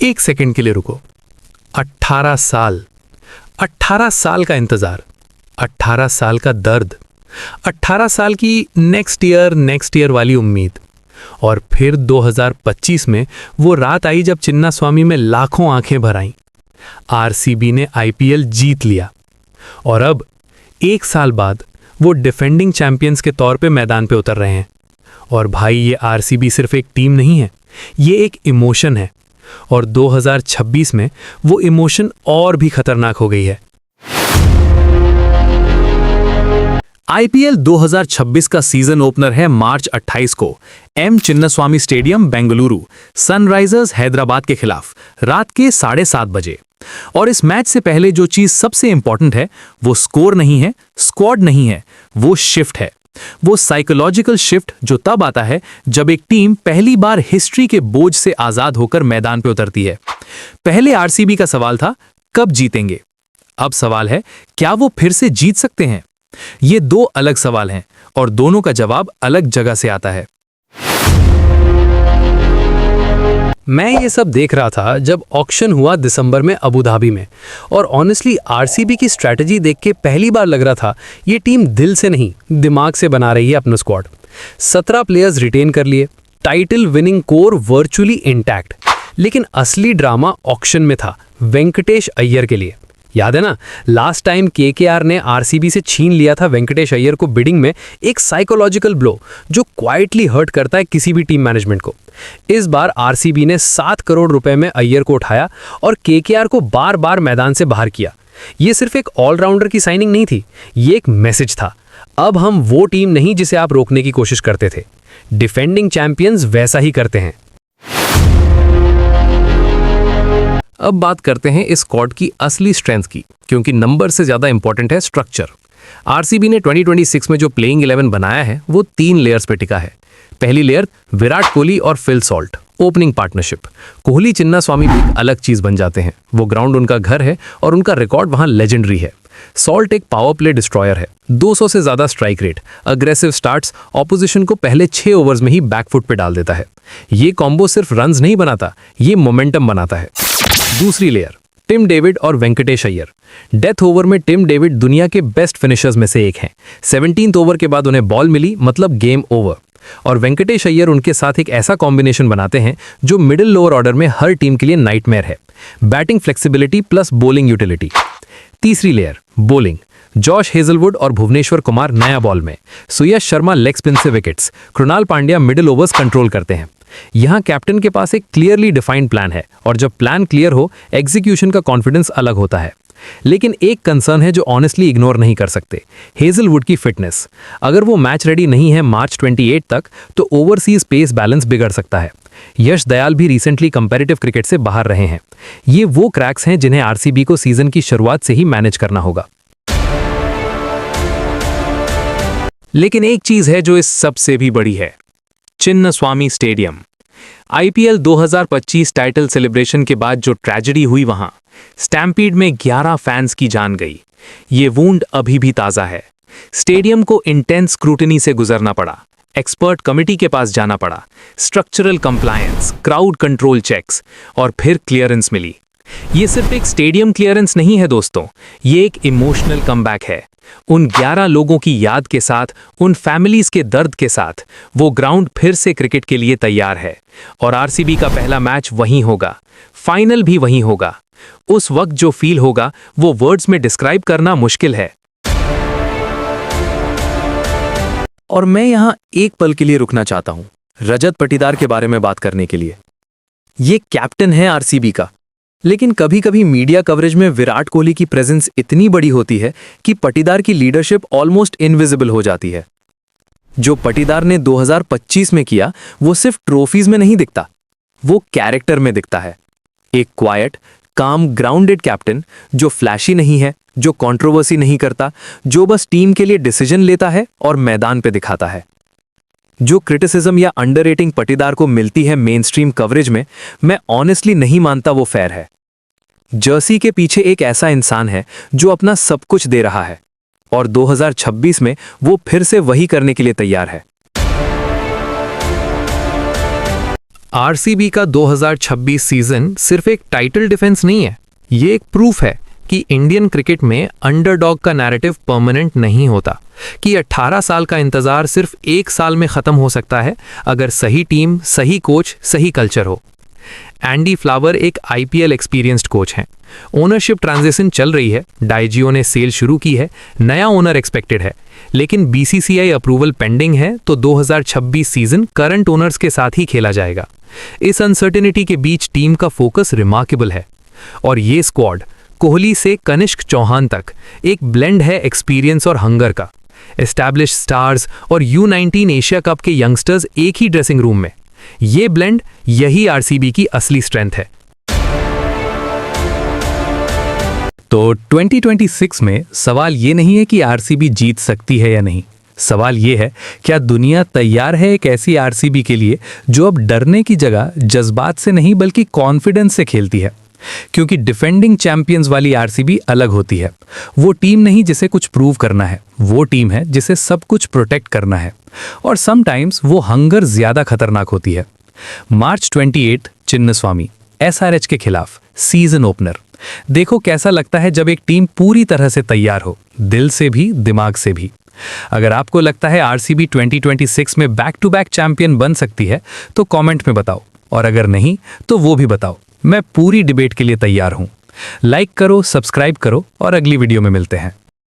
एक सेकंड के लिए रुको। 18 साल, 18 साल का इंतजार, 18 साल का दर्द, 18 साल की नेक्स्ट ईयर वाली उम्मीद। और फिर 2025 में वो रात आई जब चिन्नास्वामी में लाखों आंखें भर आईं। आरसीबी ने आईपीएल जीत लिया और अब 1 साल बाद वो डिफेंडिंग चैंपियंस के तौर पे मैदान पे उतर रहे हैं। और भाई, ये आरसीबी सिर्फ एक टीम नहीं है, ये एक इमोशन है। और 2026 में वो इमोशन और भी खतरनाक हो गई है। आईपीएल 2026 का सीजन ओपनर है मार्च 28 को M Chinnaswamy stadium Bengaluru Sunrisers Hyderabad के खिलाफ रात के 7:30 बजे। और इस मैच से पहले जो चीज सबसे इंपॉर्टेंट है वो स्कोर नहीं है, स्क्वाड नहीं है, वो शिफ्ट है। वो साइकोलॉजिकल शिफ्ट जो तब आता है जब एक टीम पहली बार हिस्ट्री के बोझ से आजाद होकर मैदान पे उतरती है। पहले आरसीबी का सवाल था कब जीतेंगे, अब सवाल है क्या वो फिर से जीत सकते हैं। ये दो अलग सवाल हैं और दोनों का जवाब अलग जगह से आता है। मैं ये सब देख रहा था जब ऑक्शन हुआ दिसंबर में अबू धाबी में, और ऑनेस्टली आरसीबी की स्ट्रैटेजी देख के पहली बार लग रहा था ये टीम दिल से नहीं दिमाग से बना रही है अपना स्क्वाड। 17 प्लेयर्स रिटेन कर लिए, title winning core virtually intact. लेकिन असली ड्रामा ऑक्शन में था वेंकटेश अय्यर के लिए। याद है ना, लास्ट टाइम केकेआर ने आरसीबी से छीन लिया था वेंकटेश अय्यर को बिडिंग में, एक साइकोलॉजिकल ब्लो जो क्वाइटली हर्ट करता है किसी भी टीम मैनेजमेंट को। इस बार आरसीबी ने 7 करोड़ रुपए में अय्यर को उठाया और केकेआर को बार बार मैदान से बाहर किया। ये सिर्फ एक ऑलराउंडर की साइनिंग नहीं थी, ये एक मैसेज था। अब हम वो टीम नहीं जिसे आप रोकने की कोशिश करते थे, डिफेंडिंग चैंपियंस वैसा ही करते हैं। अब बात करते हैं इस स्क्वाड की असली स्ट्रेंथ की, क्योंकि नंबर से ज्यादा इंपॉर्टेंट है स्ट्रक्चर। आरसीबी ने 2026 में जो प्लेइंग 11 बनाया है वो 3 लेयर्स पे टिका है। पहली लेयर विराट कोहली और Phil Salt, opening partnership. Kohli Chinnaswamy भी एक अलग चीज बन जाते हैं, वो ग्राउंड उनका घर है और उनका रिकॉर्ड वहां लेजेंडरी है। सॉल्ट एक पावर प्ले डिस्ट्रॉयर है, 200 से ज्यादा strike rate, aggressive starts, opposition को पहले 6 ओवर्स में ही बैकफुट पे डाल देता है। ये कॉम्बो सिर्फ रन्स नहीं बनाता, ये मोमेंटम बनाता है। दूसरी लेयर टिम डेविड और वेंकटेश अय्यर। डेथ ओवर में टिम डेविड दुनिया के बेस्ट फिनिशर्स में से एक हैं। 17th ओवर के बाद उन्हें बॉल मिली, मतलब गेम ओवर। और वेंकटेश अय्यर उनके साथ एक ऐसा कॉम्बिनेशन बनाते हैं जो मिडिल लोअर ऑर्डर में हर टीम के लिए नाइटमेयर है। Batting flexibility plus bowling utility. तीसरी लेयर बॉलिंग, जॉश हेजलवुड और भुवनेश्वर कुमार नया बॉल में, सुयश शर्मा लेग स्पिन से wickets, Krunal Pandya middle overs control करते हैं। यहाँ कैप्टन के पास एक क्लियरली डिफाइंड प्लान है, और जब प्लान क्लियर हो एग्जीक्यूशन का कॉन्फिडेंस अलग होता है। लेकिन एक कंसर्न है जो ऑनेस्टली इग्नोर नहीं कर सकते, हेजलवुड की फिटनेस। अगर वो मैच रेडी नहीं है मार्च 28 तक तो ओवरसीज पेस बैलेंस बिगड़ सकता है। यश दयाल भी रिसेंटली कंपैरेटिव क्रिकेट से बाहर रहे हैं। ये वो क्रैक्स हैं जिन्हें आरसीबी को सीजन की शुरुआत से ही मैनेज करना होगा। लेकिन एक चीज है जो इस सबसे भी बड़ी है, Chinnaswamy stadium. IPL 2025 title celebration के बाद जो ट्रेजेडी हुई वहां, स्टैम्पीड में 11 फैंस की जान गई। ये वुंड अभी भी ताजा है। स्टेडियम को इंटेंस स्क्रूटनी से गुजरना पड़ा, एक्सपर्ट कमिटी के पास जाना पड़ा, structural compliance, crowd control checks, और फिर क्लियरेंस मिली। ये सिर्फ एक स्टेडियम क्लियरेंस नहीं है दोस्तों, ये एक इमोशनल कमबैक है। उन 11 लोगों की याद के साथ, उन फैमिलीज के दर्द के साथ, वो ग्राउंड फिर से क्रिकेट के लिए तैयार है। और आरसीबी का पहला मैच वहीं होगा, फाइनल भी वहीं होगा। उस वक्त जो फील होगा वो वर्ड्स में डिस्क्राइब करना मुश्किल है। और मैं यहां एक पल के लिए रुकना चाहता हूं, रजत पाटीदार के बारे में बात करने के लिए। ये कैप्टन है आरसीबी का, लेकिन कभी कभी मीडिया कवरेज में विराट कोहली की प्रेजेंस इतनी बड़ी होती है कि पाटीदार की लीडरशिप ऑलमोस्ट इनविजिबल हो जाती है। जो पाटीदार ने 2025 में किया वो सिर्फ ट्रॉफीज में नहीं दिखता, वो कैरेक्टर में दिखता है। एक क्वाइट, काम, ग्राउंडेड कैप्टन जो फ्लैशी नहीं है, जो कंट्रोवर्सी नहीं करता, जो बस टीम के लिए डिसीजन लेता है और मैदान पे दिखाता है। जो क्रिटिसिज्म या अंडररेटिंग पाटीदार को मिलती है मेन स्ट्रीम कवरेज में, मैं ऑनेस्टली नहीं मानता वो फेयर है। जर्सी के पीछे एक ऐसा इंसान है जो अपना सब कुछ दे रहा है, और 2026 में वो फिर से वही करने के लिए तैयार है। आरसीबी का 2026 सीजन सिर्फ एक टाइटल डिफेंस नहीं है, ये एक प्रूफ है कि इंडियन क्रिकेट में अंडरडॉग का नैरेटिव परमानेंट नहीं होता, कि 18 साल का इंतजार सिर्फ एक साल में खत्म हो सकता है अगर सही टीम, सही कोच, सही कल्चर हो। एंडी फ्लावर एक आईपीएल एक्सपीरियंस्ड कोच हैं। ओनरशिप ट्रांजिशन चल रही है, डाइजियो ने सेल शुरू की है, नया ओनर एक्सपेक्टेड है, लेकिन बीसीसीआई अप्रूवल पेंडिंग है, तो 2026 सीजन करंट ओनर्स के साथ ही खेला जाएगा। इस अनसर्टेनिटी के बीच टीम का फोकस रिमार्केबल है और ये स्क्वाड कोहली से कनिष्क चौहान तक एक ब्लेंड है एक्सपीरियंस और हंगर का। एस्टैब्लिश स्टार्स और U19 एशिया कप के यंगस्टर्स एक ही ड्रेसिंग रूम में, ये ब्लेंड यही आरसीबी की असली स्ट्रेंथ है। तो 2026 में सवाल ये नहीं है कि आरसीबी जीत सकती है या नहीं, सवाल ये है क्या दुनिया तैयार है एक ऐसी आरसीबी के लिए जो अब डरने की जगह जज्बात से नहीं बल्कि कॉन्फिडेंस से खेलती है। क्योंकि डिफेंडिंग चैंपियंस वाली आरसीबी अलग होती है। वो टीम नहीं जिसे कुछ प्रूव करना है, वो टीम है जिसे सब कुछ प्रोटेक्ट करना है, और समटाइम्स वो हंगर ज्यादा खतरनाक होती है। मार्च 28 चिन्नस्वामी एसआरएच के खिलाफ सीजन ओपनर। देखो कैसा लगता है जब एक टीम पूरी तरह से तैयार हो, दिल से भी दिमाग से भी। अगर आपको लगता है आरसीबी 2026 में बैक टू बैक चैंपियन बन सकती है तो कमेंट में बताओ, और अगर नहीं तो वो भी बताओ। मैं पूरी डिबेट के लिए तैयार हूं। लाइक करो, सब्सक्राइब करो और अगली वीडियो में मिलते हैं।